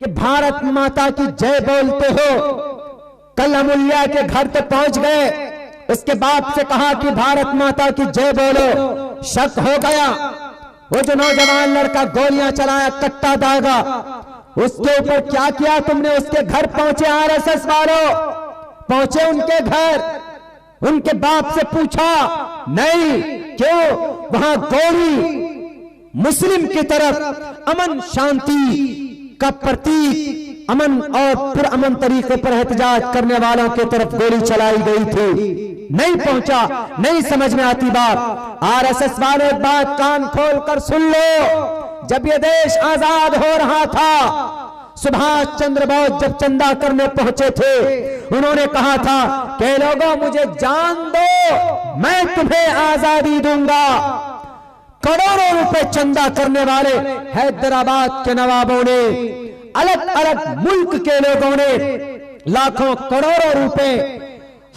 कि भारत माता की जय बोलते हो। कल अमूल्या के घर तक पहुंच गए, उसके बाप से कहा कि भारत माता की जय बोलो। शक हो गया, वो जो नौजवान लड़का गोलियां चलाया, कट्टा दागा, उसके ऊपर क्या किया तुमने? उसके घर पहुंचे आरएसएस वालों, पहुंचे उनके घर, उनके बाप से पूछा, नहीं क्यों? वहां गोली मुस्लिम की तरफ अमन शांति का प्रतीक, अमन और फिर अमन तरीके पर एहतजाज करने वालों की तरफ गोली चलाई गई थी। नहीं पहुंचा, नहीं समझ में आती बात। आरएसएस वाले एक बात कान खोल कर सुन लो, जब ये देश आजाद हो रहा था, सुभाष चंद्र बोस जब चंदा करने पहुंचे थे, उन्होंने कहा था कि लोगों मुझे जान दो, मैं तुम्हें आजादी दूंगा। करोड़ों रुपए चंदा करने वाले हैदराबाद के नवाबों ने, अलग अलग मुल्क के लोगों ने लाखों करोड़ों रुपए,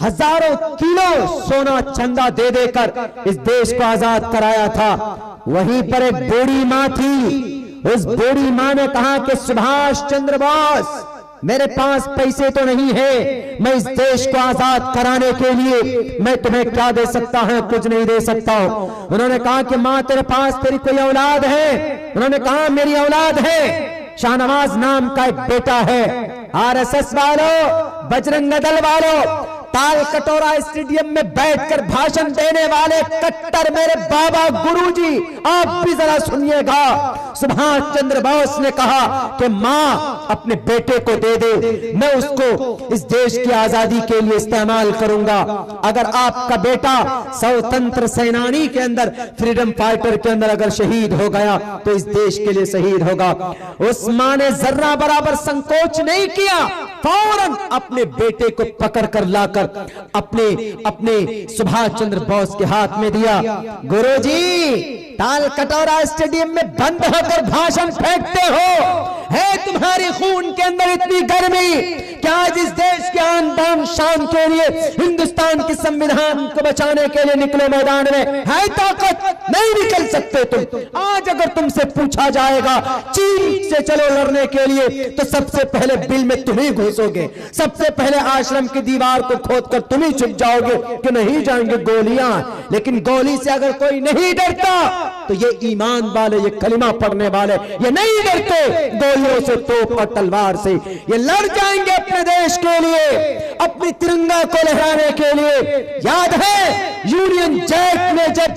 हजारों किलो सोना चंदा दे देकर इस देश को आजाद कराया था। वहीं पर एक बूढ़ी मां थी, उस बूढ़ी मां ने कहा कि सुभाष चंद्र बोस, मेरे पास पैसे तो नहीं है, मैं इस देश को आजाद कराने के लिए मैं तुम्हें क्या दे सकता हूं? कुछ नहीं दे सकता हूं। उन्होंने कहा कि मां तेरे पास तेरी कोई औलाद है? उन्होंने कहा मेरी औलाद है, शाहनवाज नाम का एक बेटा है। आरएसएस वालों, बजरंग दल वालों, ताल कटोरा स्टेडियम में बैठकर भाषण देने वाले कट्टर मेरे बाबा गुरुजी, आप भी जरा सुनिएगा। सुभाष चंद्र बोस ने कहा कि मां अपने बेटे को दे दे, मैं उसको इस देश की आजादी के लिए इस्तेमाल करूंगा। अगर आपका बेटा स्वतंत्र सेनानी के अंदर, फ्रीडम फाइटर के अंदर अगर शहीद हो गया तो इस देश के लिए शहीद होगा। उस मां ने जर्रा बराबर संकोच नहीं किया, फौरन अपने बेटे को पकड़ कर लाकर अपने सुभाष चंद्र बोस के हाथ में दिया। गुरुजी, ताल कटोरा स्टेडियम में बंद होकर भाषण फेंकते हो, है तुम्हारे खून के अंदर इतनी गर्मी कि आज इस देश के आन बान शान के लिए, हिंदुस्तान के संविधान को बचाने के लिए निकले मैदान में, है ताकत? नहीं निकल सकते तुम। आज अगर तुमसे पूछा जाएगा चीन से चलो लड़ने के लिए, तो सबसे पहले बिल में तुम ही घुसोगे, सबसे पहले आश्रम की दीवार को खोदकर तुम ही छुप जाओगे कि नहीं जाएंगे गोलियां। लेकिन गोली से अगर कोई नहीं डरता तो ये ईमान वाले, ये कलिमा पढ़ने वाले, ये नहीं डरते गोलियों से, तोप और तलवार से। ये लड़ जाएंगे अपने देश के लिए, अपनी तिरंगा को लहराने के लिए। याद है यूनियन जैक ने जब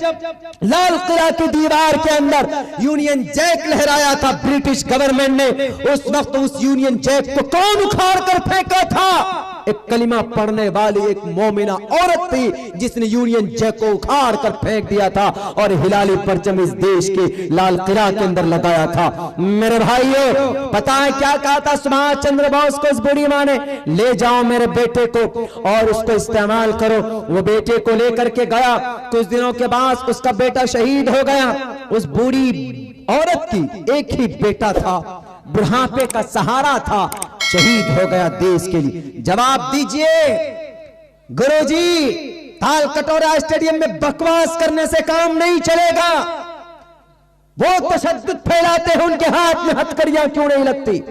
लाल किला की दीवार के अंदर यूनियन जैक लहराया था ब्रिटिश गवर्नमेंट ने, उस वक्त उस यूनियन जैक को कौन उखाड़ कर फेंका था? एक कलिमा पढ़ने वाली एक मोमिना औरत थी, जिसने यूनियन जैक को उखाड़ कर फेंक दिया था और हिलाली परचम इस देश के लाल किला के अंदर लगाया था। मेरे भाइयों, पता है क्या कहा था सुभाष चंद्र बोस को उस बूढ़ी मां ने? ले जाओ मेरे बेटे को और उसको इस्तेमाल करो। वो बेटे को लेकर के गया, कुछ दिनों के बाद उसका बेटा शहीद हो गया। उस बूढ़ी औरत की एक ही बेटा था, बुढ़ापे का सहारा था, शहीद हो गया देश के लिए। जवाब दीजिए गुरुजी, ताल कटोरा स्टेडियम में बकवास करने से काम नहीं चलेगा। वो तशद्दुद फैलाते हैं, उनके हाथ में हथकड़ियां क्यों नहीं लगती?